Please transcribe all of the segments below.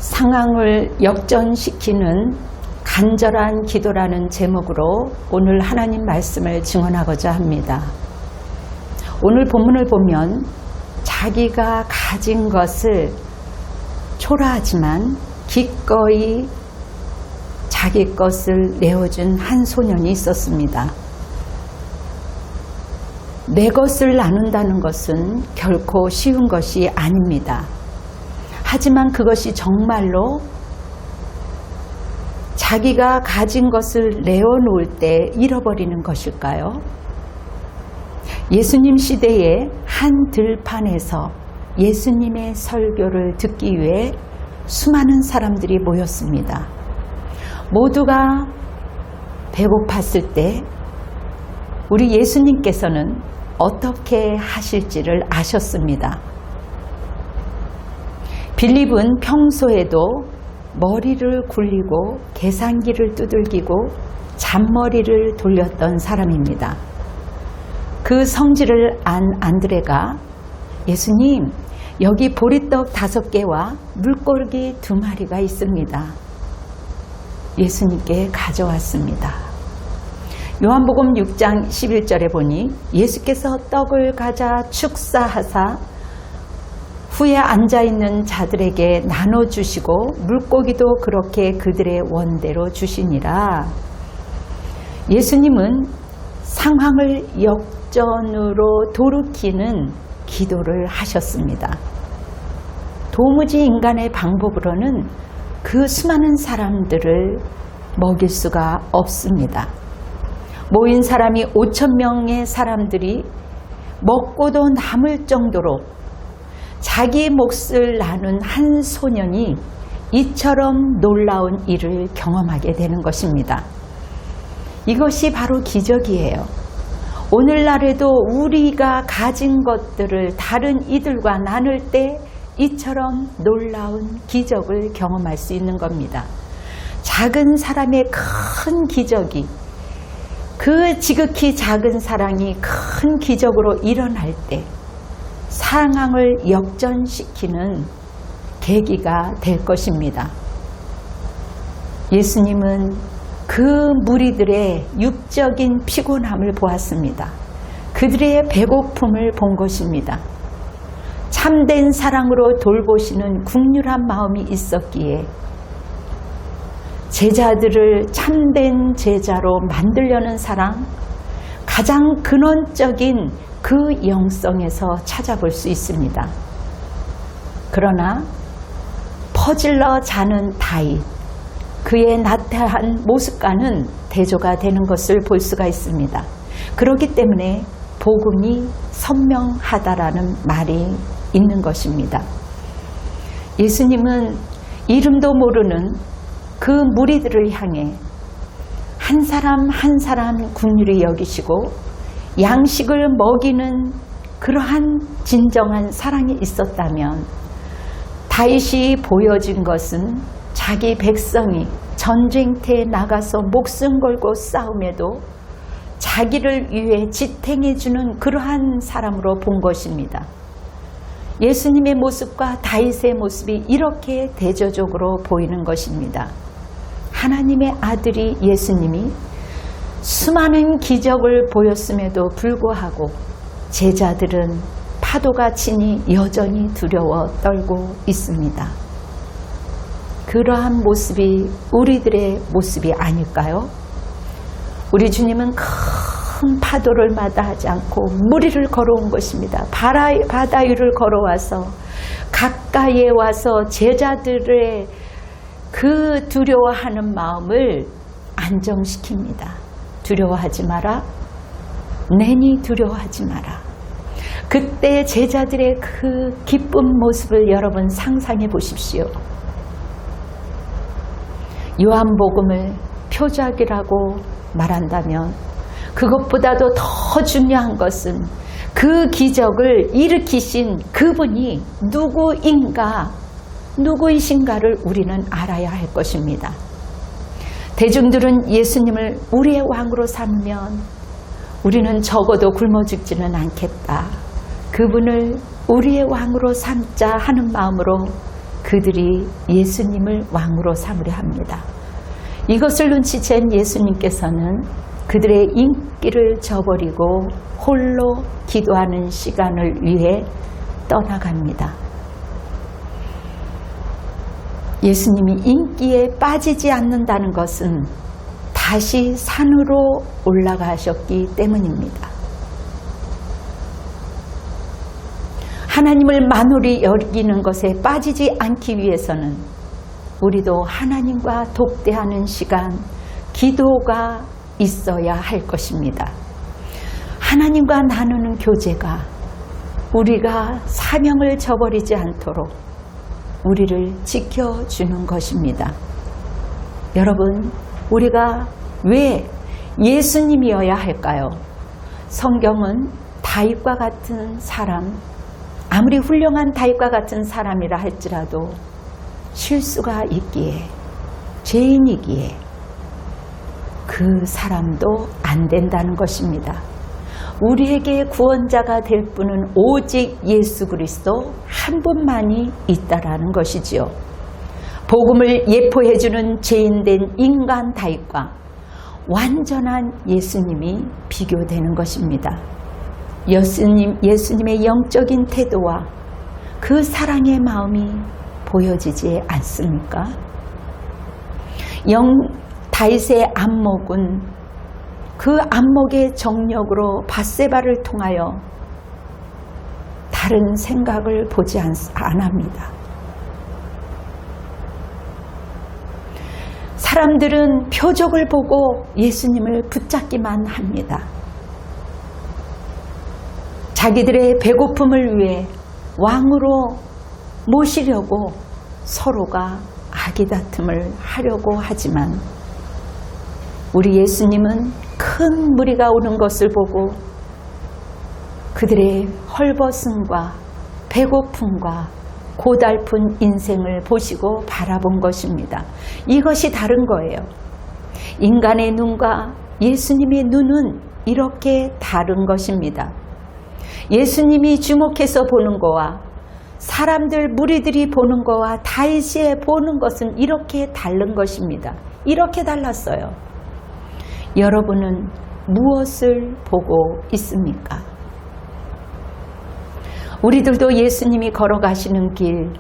상황을 역전시키는 간절한 기도라는 제목으로 오늘 하나님 말씀을 증언하고자 합니다. 오늘 본문을 보면 자기가 가진 것을 초라하지만 기꺼이 자기 것을 내어준 한 소년이 있었습니다. 내 것을 나눈다는 것은 결코 쉬운 것이 아닙니다. 하지만 그것이 정말로 자기가 가진 것을 내어놓을 때 잃어버리는 것일까요? 예수님 시대의 한 들판에서 예수님의 설교를 듣기 위해 수많은 사람들이 모였습니다. 모두가 배고팠을 때 우리 예수님께서는 어떻게 하실지를 아셨습니다. 빌립은 평소에도 머리를 굴리고 계산기를 두들기고 잔머리를 돌렸던 사람입니다. 그 성질을 안 안드레가 예수님, 여기 보리떡 5개와 물고기 2마리가 있습니다. 예수님께 가져왔습니다. 요한복음 6장 11절에 보니 예수께서 떡을 가져 축사하사 후에 앉아있는 자들에게 나눠주시고 물고기도 그렇게 그들의 원대로 주시니라. 예수님은 상황을 역전으로 돌이키는 기도를 하셨습니다. 도무지 인간의 방법으로는 그 수많은 사람들을 먹일 수가 없습니다. 모인 사람이 5,000명의 사람들이 먹고도 남을 정도로 자기 몫을 나눈 한 소년이 이처럼 놀라운 일을 경험하게 되는 것입니다. 이것이 바로 기적이에요. 오늘날에도 우리가 가진 것들을 다른 이들과 나눌 때 이처럼 놀라운 기적을 경험할 수 있는 겁니다. 작은 사람의 큰 기적이, 그 지극히 작은 사랑이 큰 기적으로 일어날 때 상황을 역전시키는 계기가 될 것입니다. 예수님은 그 무리들의 육적인 피곤함을 보았습니다. 그들의 배고픔을 본 것입니다. 참된 사랑으로 돌보시는 국률한 마음이 있었기에 제자들을 참된 제자로 만들려는 사랑, 가장 근원적인 그 영성에서 찾아볼 수 있습니다. 그러나 퍼질러 자는 다윗, 그의 나태한 모습과는 대조가 되는 것을 볼 수가 있습니다. 그렇기 때문에 복음이 선명하다라는 말이 있는 것입니다. 예수님은 이름도 모르는 그 무리들을 향해 한 사람 한 사람 긍휼히 여기시고 양식을 먹이는 그러한 진정한 사랑이 있었다면 다윗이 보여준 것은 자기 백성이 전쟁터에 나가서 목숨 걸고 싸움에도 자기를 위해 지탱해주는 그러한 사람으로 본 것입니다. 예수님의 모습과 다윗의 모습이 이렇게 대조적으로 보이는 것입니다. 하나님의 아들이 예수님이 수많은 기적을 보였음에도 불구하고 제자들은 파도가 치니 여전히 두려워 떨고 있습니다. 그러한 모습이 우리들의 모습이 아닐까요? 우리 주님은 큰 파도를 마다하지 않고 무리를 걸어온 것입니다. 바다 위를 걸어와서 가까이에 와서 제자들의 그 두려워하는 마음을 안정시킵니다. 두려워하지 마라. 내니 두려워하지 마라. 그때 제자들의 그 기쁜 모습을 여러분 상상해 보십시오. 요한복음을 표적이라고 말한다면 그것보다도 더 중요한 것은 그 기적을 일으키신 그분이 누구이신가를 우리는 알아야 할 것입니다. 대중들은 예수님을 우리의 왕으로 삼으면 우리는 적어도 굶어 죽지는 않겠다. 그분을 우리의 왕으로 삼자 하는 마음으로 그들이 예수님을 왕으로 삼으려 합니다. 이것을 눈치챈 예수님께서는 그들의 인기를 저버리고 홀로 기도하는 시간을 위해 떠나갑니다. 예수님이 인기에 빠지지 않는다는 것은 다시 산으로 올라가셨기 때문입니다. 하나님을 만홀히 여기는 것에 빠지지 않기 위해서는 우리도 하나님과 독대하는 시간, 기도가 있어야 할 것입니다. 하나님과 나누는 교제가 우리가 사명을 저버리지 않도록 우리를 지켜주는 것입니다. 여러분, 우리가 왜 예수님이어야 할까요? 성경은 다윗과 같은 사람, 아무리 훌륭한 다윗과 같은 사람이라 할지라도 실수가 있기에, 죄인이기에 그 사람도 안 된다는 것입니다. 우리에게 구원자가 될 분은 오직 예수 그리스도 한 분만이 있다라는 것이지요. 복음을 예포해주는 죄인된 인간 다윗과 완전한 예수님이 비교되는 것입니다. 예수님의 영적인 태도와 그 사랑의 마음이 보여지지 않습니까? 다윗의 안목은 그 안목의 정력으로 밧세바를 통하여 다른 생각을 보지 않습니다. 사람들은 표적을 보고 예수님을 붙잡기만 합니다. 자기들의 배고픔을 위해 왕으로 모시려고 서로가 아기다툼을 하려고 하지만 우리 예수님은 큰 무리가 오는 것을 보고 그들의 헐벗음과 배고픔과 고달픈 인생을 보시고 바라본 것입니다. 이것이 다른 거예요. 인간의 눈과 예수님의 눈은 이렇게 다른 것입니다. 예수님이 주목해서 보는 거와 사람들 무리들이 보는 거와 다윗이 보는 것은 이렇게 다른 것입니다. 이렇게 달랐어요. 여러분은 무엇을 보고 있습니까? 우리들도 예수님이 걸어가시는 길,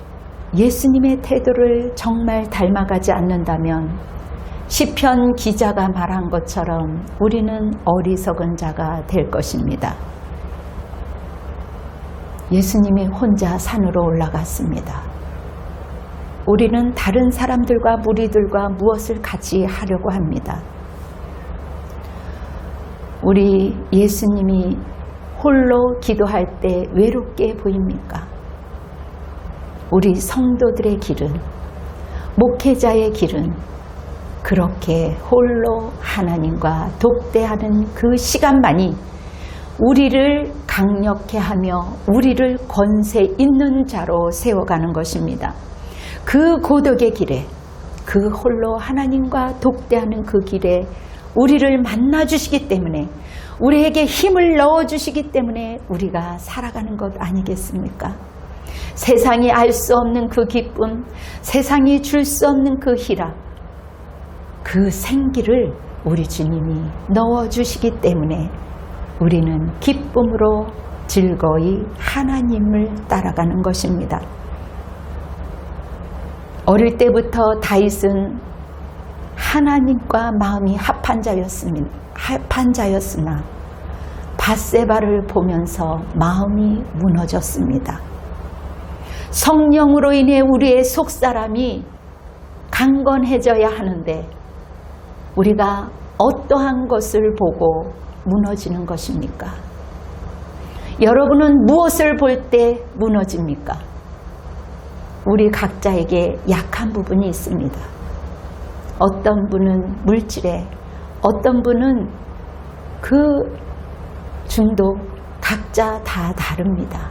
예수님의 태도를 정말 닮아가지 않는다면 시편 기자가 말한 것처럼 우리는 어리석은 자가 될 것입니다. 예수님이 혼자 산으로 올라갔습니다. 우리는 다른 사람들과 무리들과 무엇을 같이 하려고 합니다. 우리 예수님이 홀로 기도할 때 외롭게 보입니까? 우리 성도들의 길은, 목회자의 길은 그렇게 홀로 하나님과 독대하는 그 시간만이 우리를 강력케 하며 우리를 권세 있는 자로 세워가는 것입니다. 그 고독의 길에, 그 홀로 하나님과 독대하는 그 길에 우리를 만나주시기 때문에, 우리에게 힘을 넣어주시기 때문에 우리가 살아가는 것 아니겠습니까? 세상이 알 수 없는 그 기쁨, 세상이 줄 수 없는 그 희락, 그 생기를 우리 주님이 넣어주시기 때문에 우리는 기쁨으로 즐거이 하나님을 따라가는 것입니다. 어릴 때부터 다윗은 하나님과 마음이 합한 자였으나 밧세바를 보면서 마음이 무너졌습니다. 성령으로 인해 우리의 속사람이 강건해져야 하는데 우리가 어떠한 것을 보고 무너지는 것입니까? 여러분은 무엇을 볼 때 무너집니까? 우리 각자에게 약한 부분이 있습니다. 어떤 분은 물질에, 어떤 분은 그 중독, 각자 다 다릅니다.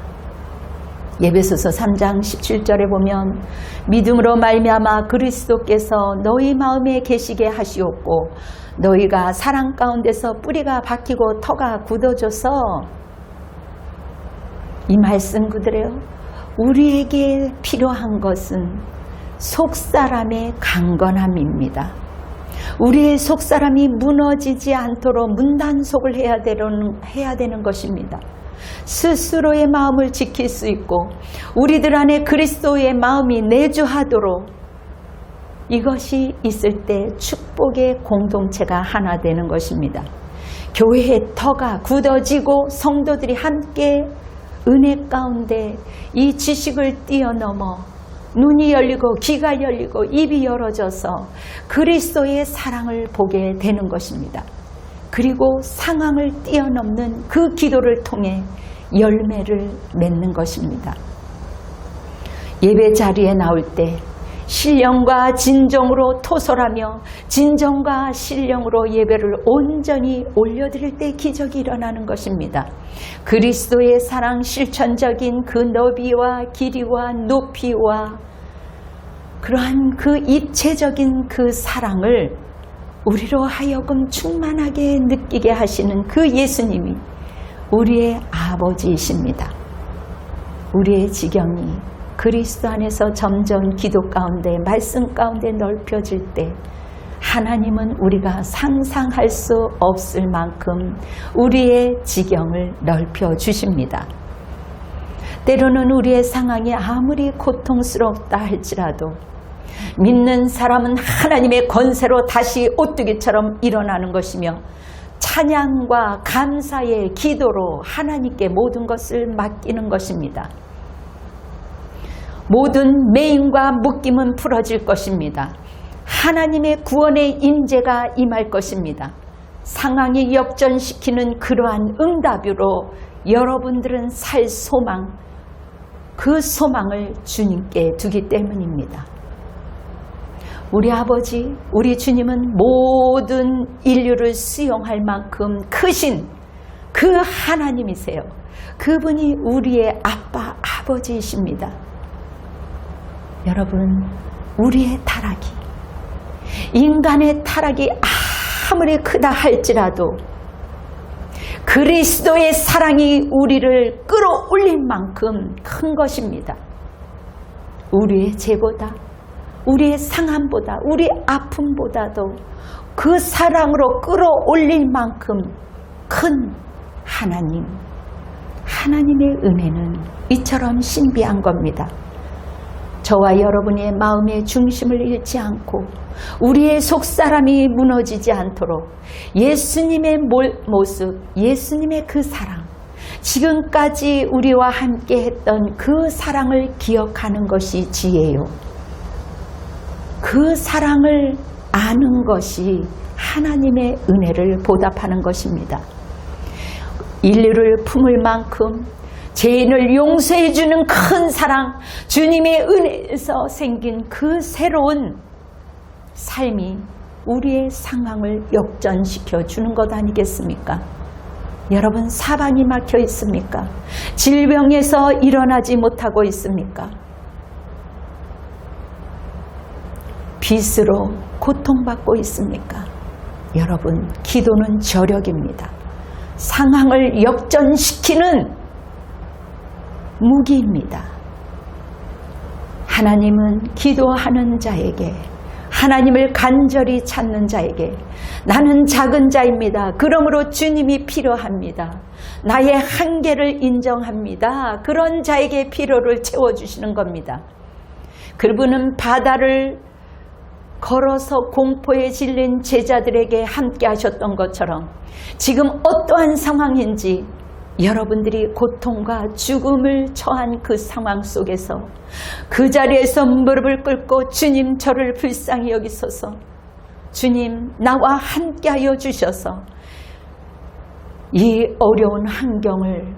에베소서 3장 17절에 보면 믿음으로 말미암아 그리스도께서 너희 마음에 계시게 하시옵고 너희가 사랑 가운데서 뿌리가 박히고 터가 굳어져서, 이 말씀 그대로요. 우리에게 필요한 것은 속사람의 강건함입니다. 우리의 속사람이 무너지지 않도록 문단속을 해야 되는 것입니다. 스스로의 마음을 지킬 수 있고 우리들 안에 그리스도의 마음이 내주하도록 이것이 있을 때 축복의 공동체가 하나 되는 것입니다. 교회의 터가 굳어지고 성도들이 함께 은혜 가운데 이 지식을 뛰어넘어 눈이 열리고 귀가 열리고 입이 열어져서 그리스도의 사랑을 보게 되는 것입니다. 그리고 상황을 뛰어넘는 그 기도를 통해 열매를 맺는 것입니다. 예배 자리에 나올 때 신령과 진정으로 토설하며 진정과 신령으로 예배를 온전히 올려드릴 때 기적이 일어나는 것입니다. 그리스도의 사랑 실천적인 그 너비와 길이와 높이와 그러한 그 입체적인 그 사랑을 우리로 하여금 충만하게 느끼게 하시는 그 예수님이 우리의 아버지이십니다. 우리의 지경이 그리스도 안에서 점점 기도 가운데 말씀 가운데 넓혀질 때 하나님은 우리가 상상할 수 없을 만큼 우리의 지경을 넓혀주십니다. 때로는 우리의 상황이 아무리 고통스럽다 할지라도 믿는 사람은 하나님의 권세로 다시 오뚜기처럼 일어나는 것이며 찬양과 감사의 기도로 하나님께 모든 것을 맡기는 것입니다. 모든 매임과 묶임은 풀어질 것입니다. 하나님의 구원의 임재가 임할 것입니다. 상황이 역전시키는 그러한 응답으로 여러분들은 살 소망, 그 소망을 주님께 두기 때문입니다. 우리 아버지, 우리 주님은 모든 인류를 수용할 만큼 크신 그 하나님이세요. 그분이 우리의 아빠, 아버지이십니다. 여러분, 우리의 타락이, 인간의 타락이 아무리 크다 할지라도 그리스도의 사랑이 우리를 끌어올릴 만큼 큰 것입니다. 우리의 죄보다, 우리의 상함보다, 우리의 아픔보다도 그 사랑으로 끌어올릴 만큼 큰 하나님, 하나님의 은혜는 이처럼 신비한 겁니다. 저와 여러분의 마음의 중심을 잃지 않고 우리의 속사람이 무너지지 않도록 예수님의 모습, 예수님의 그 사랑, 지금까지 우리와 함께 했던 그 사랑을 기억하는 것이 지혜요. 그 사랑을 아는 것이 하나님의 은혜를 보답하는 것입니다. 인류를 품을 만큼 죄인을 용서해 주는 큰 사랑, 주님의 은혜에서 생긴 그 새로운 삶이 우리의 상황을 역전시켜 주는 것 아니겠습니까? 여러분, 사방이 막혀 있습니까? 질병에서 일어나지 못하고 있습니까? 빚으로 고통받고 있습니까? 여러분, 기도는 저력입니다. 상황을 역전시키는 무기입니다. 하나님은 기도하는 자에게, 하나님을 간절히 찾는 자에게 나는 작은 자입니다. 그러므로 주님이 필요합니다. 나의 한계를 인정합니다. 그런 자에게 필요를 채워주시는 겁니다. 그분은 바다를 걸어서 공포에 질린 제자들에게 함께 하셨던 것처럼 지금 어떠한 상황인지 여러분들이 고통과 죽음을 처한 그 상황 속에서 그 자리에서 무릎을 꿇고 주님, 저를 불쌍히 여기소서, 주님 나와 함께하여 주셔서 이 어려운 환경을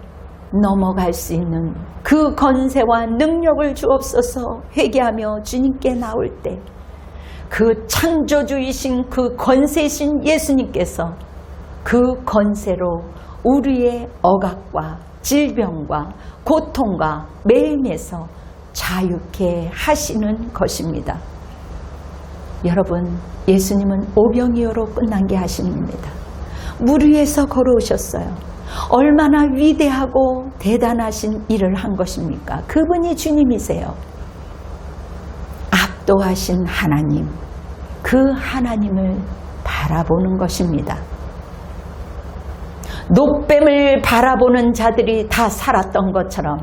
넘어갈 수 있는 그 권세와 능력을 주옵소서 회개하며 주님께 나올 때 그 창조주이신 그 권세이신 예수님께서 그 권세로 우리의 억압과 질병과 고통과 매임에서 자유케 하시는 것입니다. 여러분, 예수님은 오병이어로 끝난 게 아닙니다. 물 위에서 걸어오셨어요. 얼마나 위대하고 대단하신 일을 한 것입니까? 그분이 주님이세요. 압도하신 하나님, 그 하나님을 바라보는 것입니다. 녹뱀을 바라보는 자들이 다 살았던 것처럼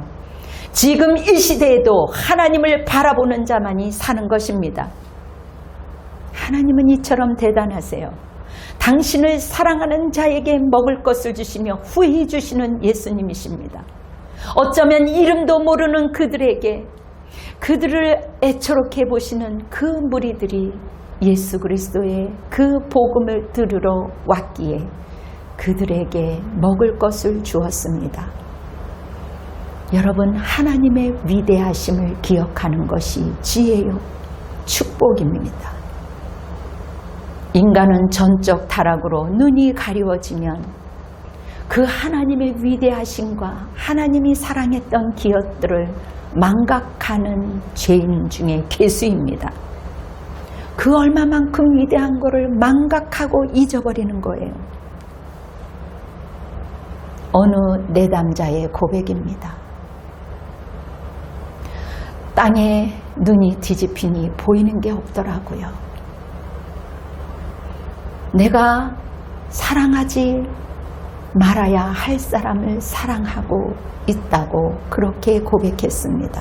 지금 이 시대에도 하나님을 바라보는 자만이 사는 것입니다. 하나님은 이처럼 대단하세요. 당신을 사랑하는 자에게 먹을 것을 주시며 후히 주시는 예수님이십니다. 어쩌면 이름도 모르는 그들에게 그들을 애처롭게 보시는 그 무리들이 예수 그리스도의 그 복음을 들으러 왔기에 그들에게 먹을 것을 주었습니다. 여러분, 하나님의 위대하심을 기억하는 것이 지혜요, 축복입니다. 인간은 전적 타락으로 눈이 가리워지면 그 하나님의 위대하심과 하나님이 사랑했던 기업들을 망각하는 죄인 중에 괴수입니다. 그 얼마만큼 위대한 것을 망각하고 잊어버리는 거예요. 어느 내담자의 고백입니다. 땅에 눈이 뒤집히니 보이는 게 없더라고요. 내가 사랑하지 말아야 할 사람을 사랑하고 있다고 그렇게 고백했습니다.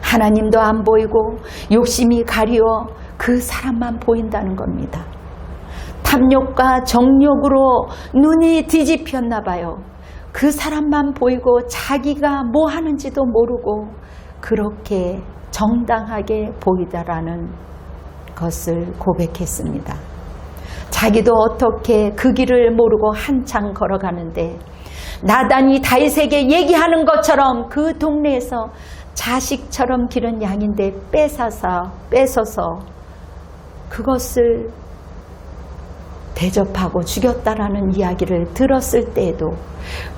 하나님도 안 보이고 욕심이 가리워 그 사람만 보인다는 겁니다. 탐욕과 정욕으로 눈이 뒤집혔나 봐요. 그 사람만 보이고 자기가 뭐 하는지도 모르고 그렇게 정당하게 보이다라는 것을 고백했습니다. 자기도 어떻게 그 길을 모르고 한참 걸어가는데 나단이 다윗에게 얘기하는 것처럼 그 동네에서 자식처럼 기른 양인데 뺏어서 그것을 대접하고 죽였다라는 이야기를 들었을 때에도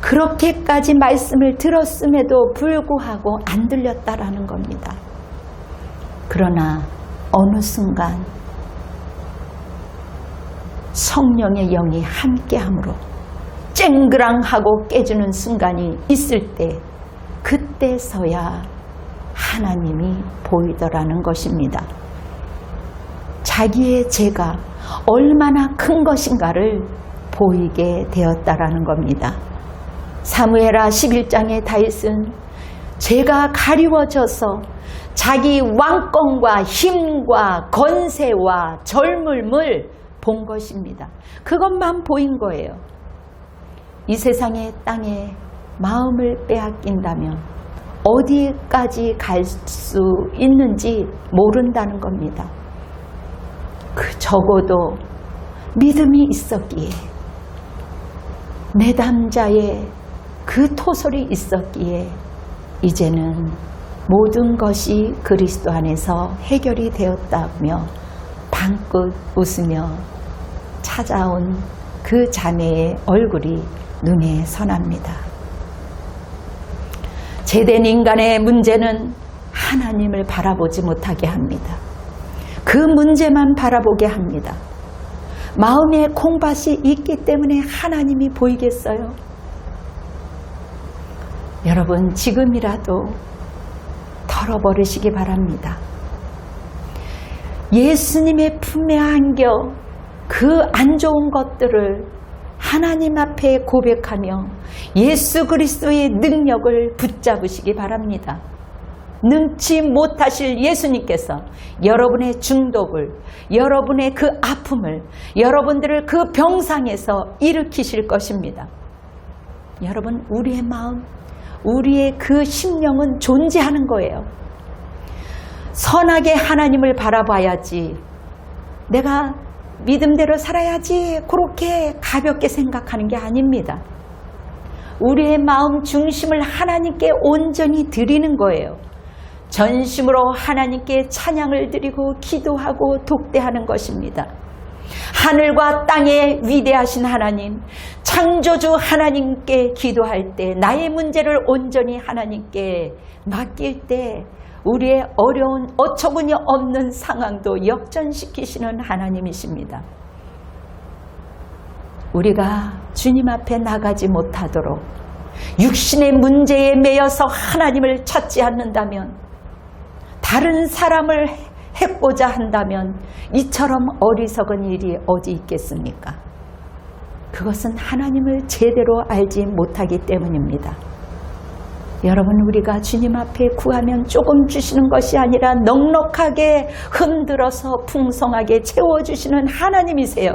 그렇게까지 말씀을 들었음에도 불구하고 안 들렸다라는 겁니다. 그러나 어느 순간 성령의 영이 함께함으로 쨍그랑하고 깨지는 순간이 있을 때 그때서야 하나님이 보이더라는 것입니다. 자기의 죄가 얼마나 큰 것인가를 보이게 되었다라는 겁니다. 사무엘하 11장의 다윗은 죄가 가리워져서 자기 왕권과 힘과 건세와 젊음을 본 것입니다. 그것만 보인 거예요. 이 세상의 땅에 마음을 빼앗긴다면 어디까지 갈 수 있는지 모른다는 겁니다. 적어도 믿음이 있었기에 내담자의 그 토솔이 있었기에 이제는 모든 것이 그리스도 안에서 해결이 되었다며 방긋 웃으며 찾아온 그 자매의 얼굴이 눈에 선합니다. 제된 인간의 문제는 하나님을 바라보지 못하게 합니다. 그 문제만 바라보게 합니다. 마음에 콩밭이 있기 때문에 하나님이 보이겠어요? 여러분, 지금이라도 털어버리시기 바랍니다. 예수님의 품에 안겨 그 안 좋은 것들을 하나님 앞에 고백하며 예수 그리스도의 능력을 붙잡으시기 바랍니다. 능치 못하실 예수님께서 여러분의 중독을, 여러분의 그 아픔을, 여러분들을 그 병상에서 일으키실 것입니다. 여러분, 우리의 마음, 우리의 그 심령은 존재하는 거예요. 선하게 하나님을 바라봐야지, 내가 믿음대로 살아야지, 그렇게 가볍게 생각하는 게 아닙니다. 우리의 마음 중심을 하나님께 온전히 드리는 거예요. 전심으로 하나님께 찬양을 드리고 기도하고 독대하는 것입니다. 하늘과 땅의 위대하신 하나님, 창조주 하나님께 기도할 때, 나의 문제를 온전히 하나님께 맡길 때 우리의 어려운 어처구니 없는 상황도 역전시키시는 하나님이십니다. 우리가 주님 앞에 나가지 못하도록 육신의 문제에 매여서 하나님을 찾지 않는다면, 다른 사람을 해보자 한다면 이처럼 어리석은 일이 어디 있겠습니까? 그것은 하나님을 제대로 알지 못하기 때문입니다. 여러분, 우리가 주님 앞에 구하면 조금 주시는 것이 아니라 넉넉하게 흔들어서 풍성하게 채워주시는 하나님이세요.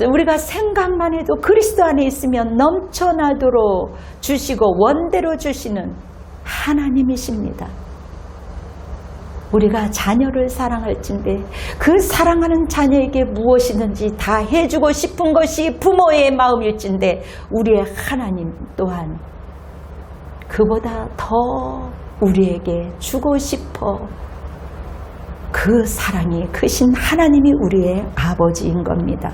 우리가 생각만 해도 그리스도 안에 있으면 넘쳐나도록 주시고 원대로 주시는 하나님이십니다. 우리가 자녀를 사랑할진대 그 사랑하는 자녀에게 무엇이든지 다 해주고 싶은 것이 부모의 마음일진데, 우리의 하나님 또한 그보다 더 우리에게 주고 싶어 그 사랑이 크신 하나님이 우리의 아버지인 겁니다.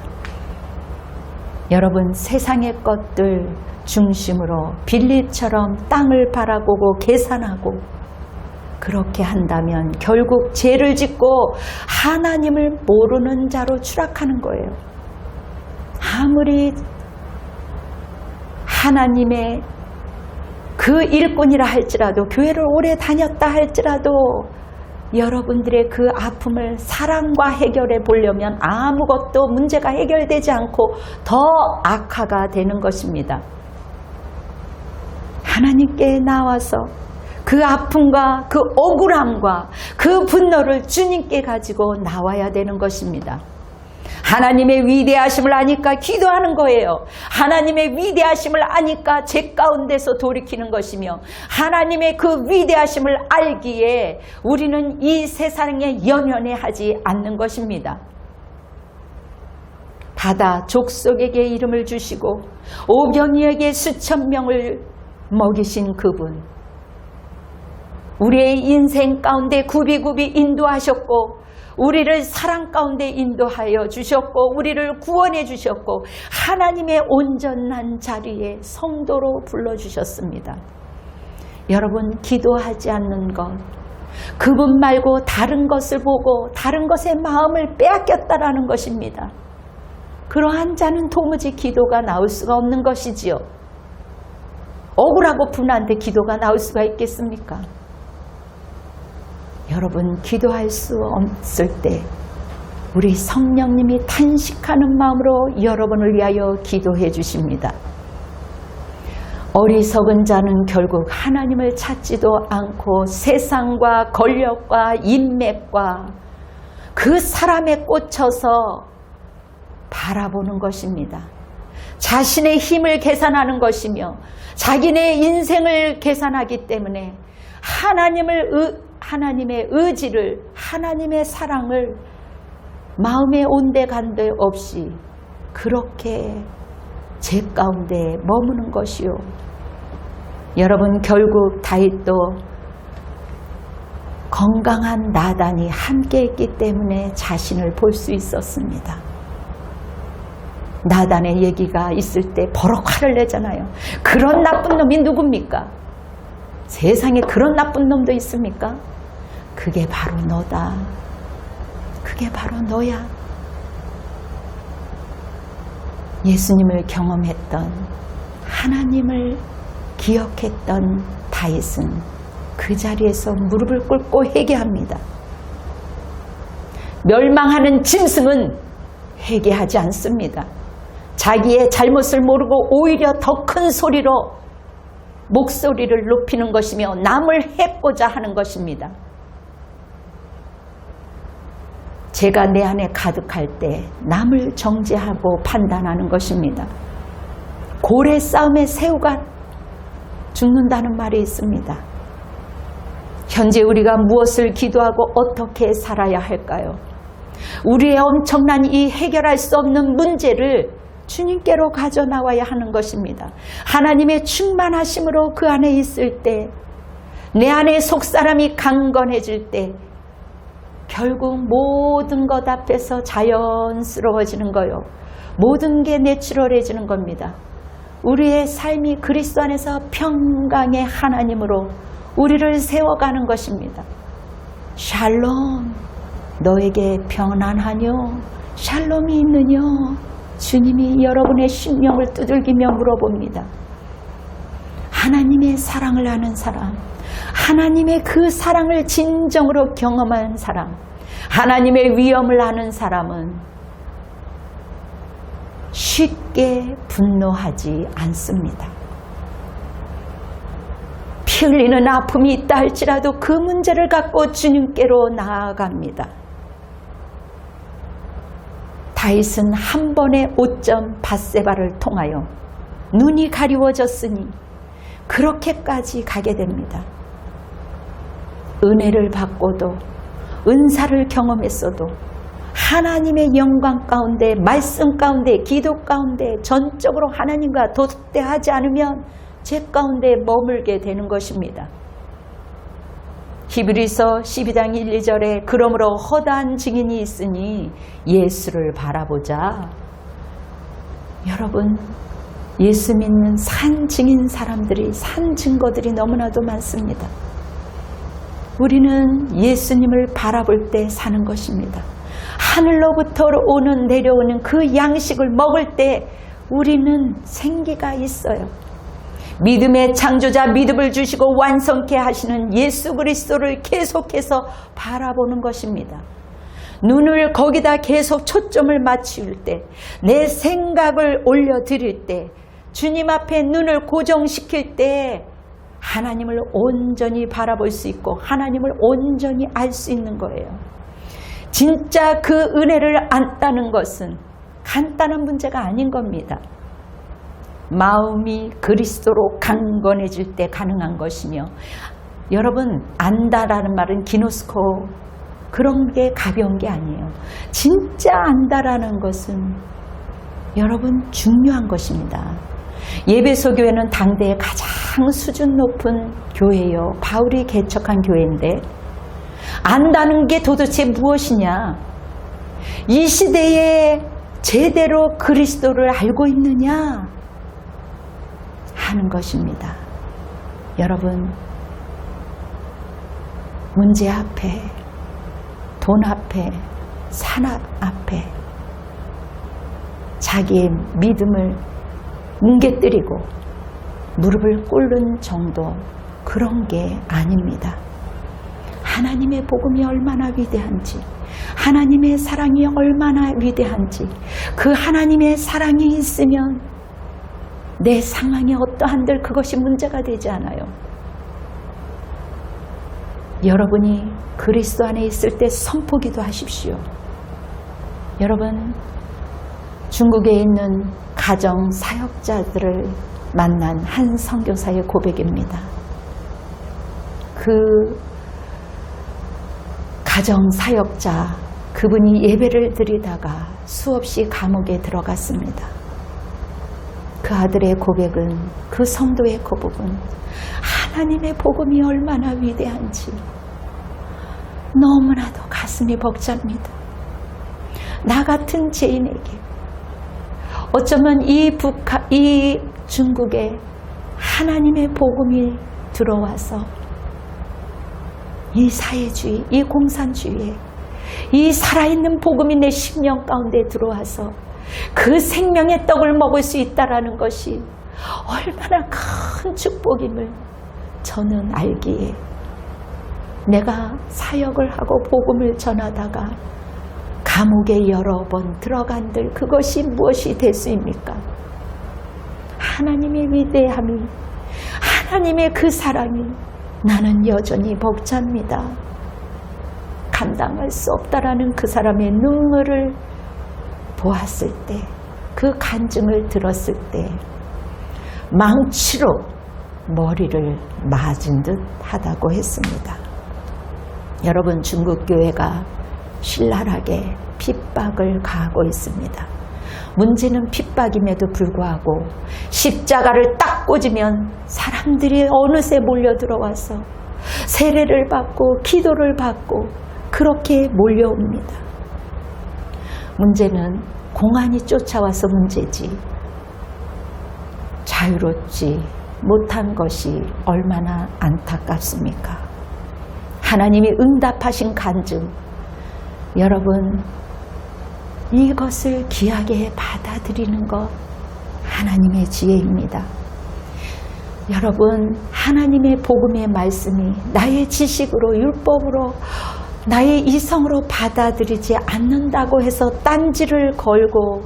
여러분, 세상의 것들 중심으로 빌립처럼 땅을 바라보고 계산하고 그렇게 한다면 결국 죄를 짓고 하나님을 모르는 자로 추락하는 거예요. 아무리 하나님의 그 일꾼이라 할지라도, 교회를 오래 다녔다 할지라도 여러분들의 그 아픔을 사랑과 해결해 보려면 아무것도 문제가 해결되지 않고 더 악화가 되는 것입니다. 하나님께 나와서 그 아픔과 그 억울함과 그 분노를 주님께 가지고 나와야 되는 것입니다. 하나님의 위대하심을 아니까 기도하는 거예요. 하나님의 위대하심을 아니까 죄 가운데서 돌이키는 것이며, 하나님의 그 위대하심을 알기에 우리는 이 세상에 연연해 하지 않는 것입니다. 바다 족속에게 이름을 주시고 오병이에게 수천 명을 먹이신 그분, 우리의 인생 가운데 굽이굽이 인도하셨고 우리를 사랑 가운데 인도하여 주셨고 우리를 구원해 주셨고 하나님의 온전한 자리에 성도로 불러주셨습니다. 여러분, 기도하지 않는 것, 그분 말고 다른 것을 보고 다른 것에 마음을 빼앗겼다라는 것입니다. 그러한 자는 도무지 기도가 나올 수가 없는 것이지요. 억울하고 분한테 기도가 나올 수가 있겠습니까? 여러분, 기도할 수 없을 때 우리 성령님이 탄식하는 마음으로 여러분을 위하여 기도해 주십니다. 어리석은 자는 결국 하나님을 찾지도 않고 세상과 권력과 인맥과 그 사람에 꽂혀서 바라보는 것입니다. 자신의 힘을 계산하는 것이며 자기네 인생을 계산하기 때문에 하나님의 의지를, 하나님의 사랑을 마음에 온데간데 없이 그렇게 죄 가운데 머무는 것이요. 여러분, 결국 다윗도 건강한 나단이 함께 있기 때문에 자신을 볼 수 있었습니다. 나단의 얘기가 있을 때 버럭 화를 내잖아요. 그런 나쁜 놈이 누굽니까? 세상에 그런 나쁜 놈도 있습니까? 그게 바로 너다. 그게 바로 너야. 예수님을 경험했던, 하나님을 기억했던 다윗은 그 자리에서 무릎을 꿇고 회개합니다. 멸망하는 짐승은 회개하지 않습니다. 자기의 잘못을 모르고 오히려 더 큰 소리로 목소리를 높이는 것이며 남을 해코자 하는 것입니다. 죄가 내 안에 가득할 때 남을 정죄하고 판단하는 것입니다. 고래 싸움에 새우가 죽는다는 말이 있습니다. 현재 우리가 무엇을 기도하고 어떻게 살아야 할까요? 우리의 엄청난 이 해결할 수 없는 문제를 주님께로 가져나와야 하는 것입니다. 하나님의 충만하심으로 그 안에 있을 때, 내 안에 속사람이 강건해질 때 결국 모든 것 앞에서 자연스러워지는 거요. 모든 게 내추럴해지는 겁니다. 우리의 삶이 그리스도 안에서 평강의 하나님으로 우리를 세워가는 것입니다. 샬롬, 너에게 평안하뇨? 샬롬이 있느뇨? 주님이 여러분의 심령을 두들기며 물어봅니다. 하나님의 사랑을 아는 사람, 하나님의 그 사랑을 진정으로 경험한 사람, 하나님의 위엄을 아는 사람은 쉽게 분노하지 않습니다. 피 흘리는 아픔이 있다 할지라도 그 문제를 갖고 주님께로 나아갑니다. 다윗은 한 번의 오점 밧세바를 통하여 눈이 가리워졌으니 그렇게까지 가게 됩니다. 은혜를 받고도 은사를 경험했어도 하나님의 영광 가운데, 말씀 가운데, 기도 가운데 전적으로 하나님과 도덕대하지 않으면 죄 가운데 머물게 되는 것입니다. 히브리서 12장 1, 2절에 그러므로 허다한 증인이 있으니 예수를 바라보자. 여러분, 예수 믿는 산 증인 사람들이, 산 증거들이 너무나도 많습니다. 우리는 예수님을 바라볼 때 사는 것입니다. 하늘로부터 내려오는 그 양식을 먹을 때 우리는 생기가 있어요. 믿음의 창조자, 믿음을 주시고 완성케 하시는 예수 그리스도를 계속해서 바라보는 것입니다. 눈을 거기다 계속 초점을 맞출 때, 내 생각을 올려드릴 때, 주님 앞에 눈을 고정시킬 때 하나님을 온전히 바라볼 수 있고 하나님을 온전히 알 수 있는 거예요. 진짜 그 은혜를 안다는 것은 간단한 문제가 아닌 겁니다. 마음이 그리스도로 강건해질 때 가능한 것이며, 여러분, 안다라는 말은 기노스코, 그런 게 가벼운 게 아니에요. 진짜 안다라는 것은 여러분 중요한 것입니다. 예배소 교회는 당대의 가장 수준 높은 교회요, 바울이 개척한 교회인데, 안다는 게 도대체 무엇이냐? 이 시대에 제대로 그리스도를 알고 있느냐 하는 것입니다. 여러분, 문제 앞에, 돈 앞에, 산업 앞에 자기의 믿음을 뭉개뜨리고 무릎을 꿇는 정도, 그런 게 아닙니다. 하나님의 복음이 얼마나 위대한지, 하나님의 사랑이 얼마나 위대한지, 그 하나님의 사랑이 있으면 내 상황이 어떠한들 그것이 문제가 되지 않아요. 여러분이 그리스도 안에 있을 때 선포기도 하십시오. 여러분, 중국에 있는 가정 사역자들을 만난 한 선교사의 고백입니다. 그 가정 사역자, 그분이 예배를 드리다가 수없이 감옥에 들어갔습니다. 그 아들의 고백은, 그 성도의 고백은 하나님의 복음이 얼마나 위대한지 너무나도 가슴이 벅찹니다. 나 같은 죄인에게 어쩌면 이 중국에 하나님의 복음이 들어와서 이 사회주의, 이 공산주의에 이 살아있는 복음이 내 심령 가운데 들어와서 그 생명의 떡을 먹을 수 있다는 것이 얼마나 큰 축복임을 저는 알기에, 내가 사역을 하고 복음을 전하다가 감옥에 여러 번 들어간들 그것이 무엇이 될 수입니까? 하나님의 위대함이, 하나님의 그 사랑이 나는 여전히 벅찹니다. 감당할 수 없다라는 그 사람의 눈물을 보았을 때, 그 간증을 들었을 때 망치로 머리를 맞은 듯 하다고 했습니다. 여러분, 중국 교회가 신랄하게 핍박을 가하고 있습니다. 문제는 핍박임에도 불구하고 십자가를 딱 꽂으면 사람들이 어느새 몰려 들어와서 세례를 받고 기도를 받고 그렇게 몰려옵니다. 문제는 공안이 쫓아와서 문제지, 자유롭지 못한 것이 얼마나 안타깝습니까? 하나님이 응답하신 간증, 여러분, 이것을 귀하게 받아들이는 것 하나님의 지혜입니다. 여러분, 하나님의 복음의 말씀이 나의 지식으로 율법으로 나의 이성으로 받아들이지 않는다고 해서 딴지를 걸고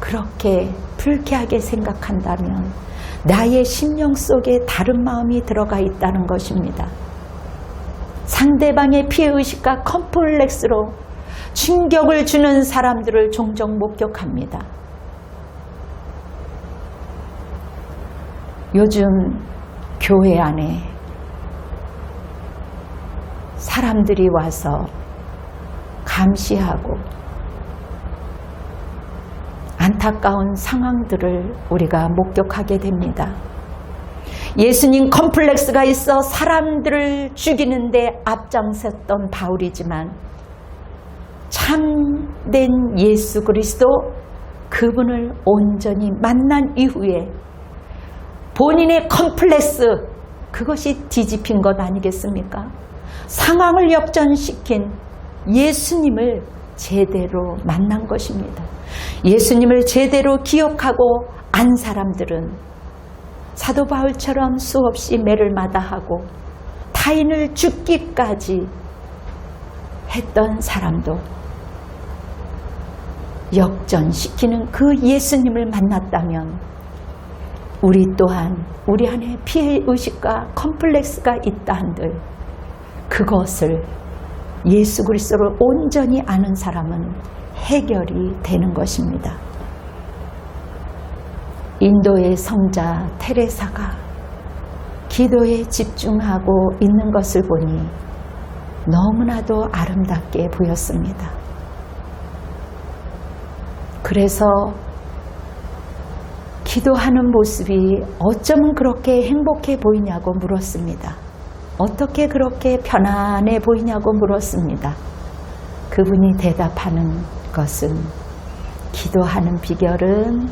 그렇게 불쾌하게 생각한다면 나의 심령 속에 다른 마음이 들어가 있다는 것입니다. 상대방의 피해의식과 컴플렉스로 충격을 주는 사람들을 종종 목격합니다. 요즘 교회 안에 사람들이 와서 감시하고 안타까운 상황들을 우리가 목격하게 됩니다. 예수님 컴플렉스가 있어 사람들을 죽이는데 앞장섰던 바울이지만 참된 예수 그리스도 그분을 온전히 만난 이후에 본인의 컴플렉스 그것이 뒤집힌 것 아니겠습니까? 상황을 역전시킨 예수님을 제대로 만난 것입니다. 예수님을 제대로 기억하고 안 사람들은 사도 바울처럼 수없이 매를 마다하고 타인을 죽기까지 했던 사람도 역전시키는 그 예수님을 만났다면 우리 또한 우리 안에 피해의식과 컴플렉스가 있다 한들 그것을 예수 그리스도를 온전히 아는 사람은 해결이 되는 것입니다. 인도의 성자 테레사가 기도에 집중하고 있는 것을 보니 너무나도 아름답게 보였습니다. 그래서 기도하는 모습이 어쩌면 그렇게 행복해 보이냐고 물었습니다. 어떻게 그렇게 편안해 보이냐고 물었습니다. 그분이 대답하는 것은 기도하는 비결은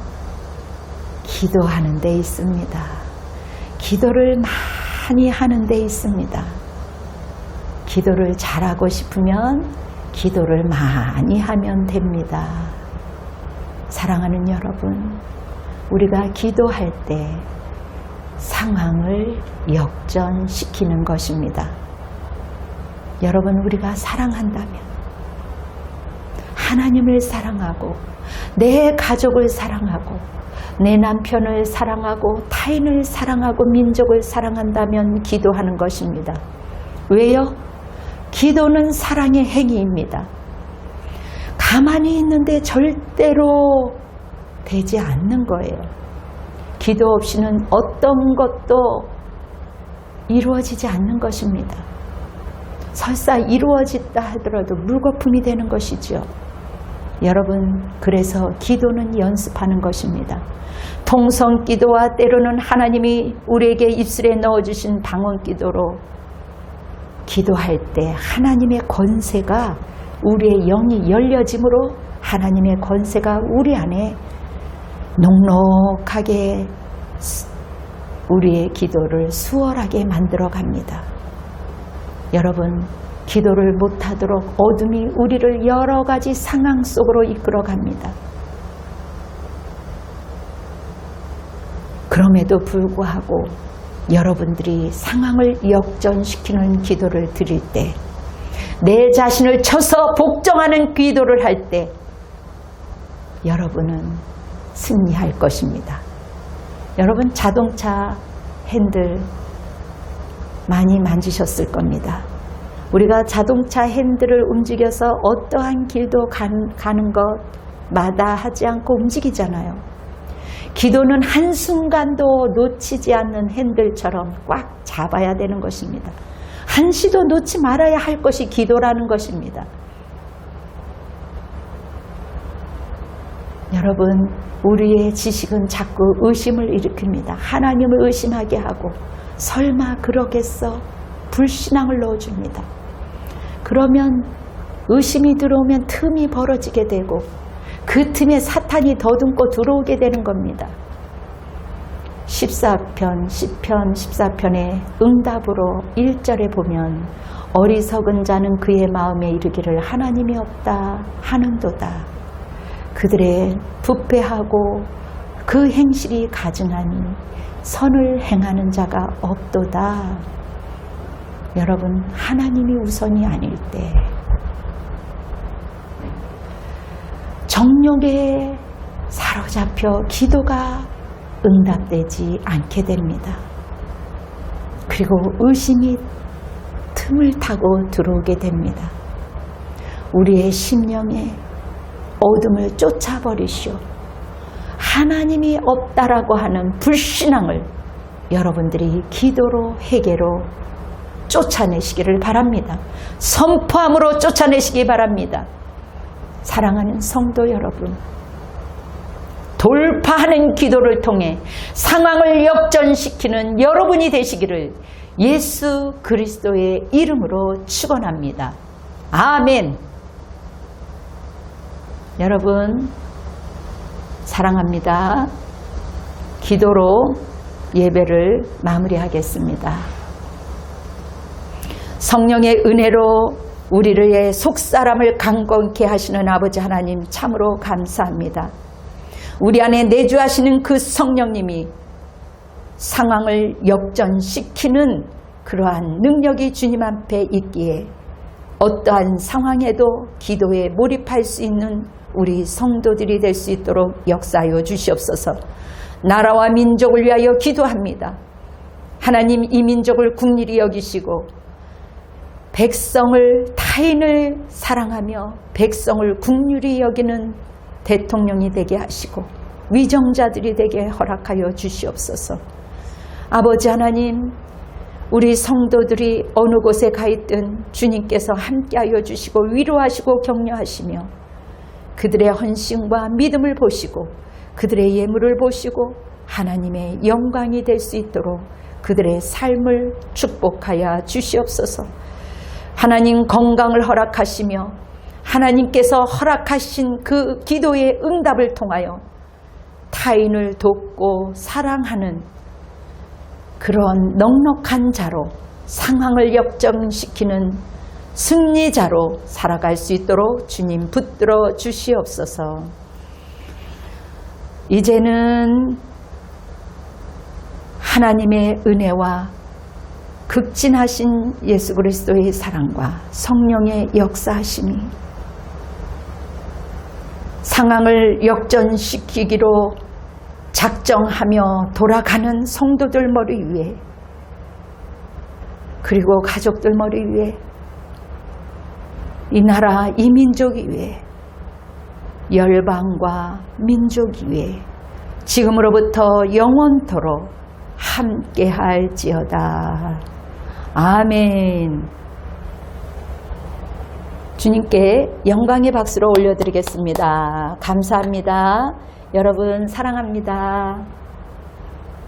기도하는 데 있습니다. 기도를 많이 하는 데 있습니다. 기도를 잘하고 싶으면 기도를 많이 하면 됩니다. 사랑하는 여러분, 우리가 기도할 때 상황을 역전시키는 것입니다. 여러분, 우리가 사랑한다면 하나님을 사랑하고 내 가족을 사랑하고 내 남편을 사랑하고 타인을 사랑하고 민족을 사랑한다면 기도하는 것입니다. 왜요? 기도는 사랑의 행위입니다. 가만히 있는데 절대로 되지 않는 거예요. 기도 없이는 어떤 것도 이루어지지 않는 것입니다. 설사 이루어졌다 하더라도 물거품이 되는 것이죠. 여러분, 그래서 기도는 연습하는 것입니다. 통성기도와 때로는 하나님이 우리에게 입술에 넣어주신 방언기도로 기도할 때 하나님의 권세가 우리의 영이 열려짐으로 하나님의 권세가 우리 안에 넉넉하게 우리의 기도를 수월하게 만들어 갑니다. 여러분, 기도를 못하도록 어둠이 우리를 여러 가지 상황 속으로 이끌어 갑니다. 그럼에도 불구하고 여러분들이 상황을 역전시키는 기도를 드릴 때, 내 자신을 쳐서 복종하는 기도를 할 때 여러분은 승리할 것입니다. 여러분, 자동차 핸들 많이 만지셨을 겁니다. 우리가 자동차 핸들을 움직여서 어떠한 길도 가는 것마다 하지 않고 움직이잖아요. 기도는 한순간도 놓치지 않는 핸들처럼 꽉 잡아야 되는 것입니다. 한시도 놓지 말아야 할 것이 기도라는 것입니다. 여러분, 우리의 지식은 자꾸 의심을 일으킵니다. 하나님을 의심하게 하고 설마 그러겠어? 불신앙을 넣어줍니다. 그러면 의심이 들어오면 틈이 벌어지게 되고 그 틈에 사탄이 더듬고 들어오게 되는 겁니다. 14편 14편의 응답으로 1절에 보면 어리석은 자는 그의 마음에 이르기를 하나님이 없다 하는도다. 그들의 부패하고 그 행실이 가증하니 선을 행하는 자가 없도다. 여러분, 하나님이 우선이 아닐 때 정욕에 사로잡혀 기도가 응답되지 않게 됩니다. 그리고 의심이 틈을 타고 들어오게 됩니다. 우리의 심령에 어둠을 쫓아버리시오. 하나님이 없다라고 하는 불신앙을 여러분들이 기도로 회개로 쫓아내시기를 바랍니다. 선포함으로 쫓아내시기 바랍니다. 사랑하는 성도 여러분, 돌파하는 기도를 통해 상황을 역전시키는 여러분이 되시기를 예수 그리스도의 이름으로 축원합니다. 아멘. 여러분 사랑합니다. 기도로 예배를 마무리하겠습니다. 성령의 은혜로 우리의 속사람을 강건케 하시는 아버지 하나님 참으로 감사합니다. 우리 안에 내주하시는 그 성령님이 상황을 역전시키는 그러한 능력이 주님 앞에 있기에 어떠한 상황에도 기도에 몰입할 수 있는 우리 성도들이 될 수 있도록 역사하여 주시옵소서. 나라와 민족을 위하여 기도합니다. 하나님, 이 민족을 국리히 여기시고 백성을, 타인을 사랑하며 백성을 국률이 여기는 대통령이 되게 하시고 위정자들이 되게 허락하여 주시옵소서. 아버지 하나님, 우리 성도들이 어느 곳에 가 있든 주님께서 함께하여 주시고 위로하시고 격려하시며 그들의 헌신과 믿음을 보시고 그들의 예물을 보시고 하나님의 영광이 될 수 있도록 그들의 삶을 축복하여 주시옵소서. 하나님, 건강을 허락하시며 하나님께서 허락하신 그 기도의 응답을 통하여 타인을 돕고 사랑하는 그런 넉넉한 자로 상황을 역전시키는 승리자로 살아갈 수 있도록 주님 붙들어 주시옵소서. 이제는 하나님의 은혜와 극진하신 예수 그리스도의 사랑과 성령의 역사하심이 상황을 역전시키기로 작정하며 돌아가는 성도들 머리 위에 그리고 가족들 머리 위에 이 나라 이 민족 위에 열방과 민족 위에 지금으로부터 영원토록 함께할지어다. 아멘. 주님께 영광의 박수로 올려드리겠습니다. 감사합니다. 여러분 사랑합니다.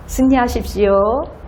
승리하십시오.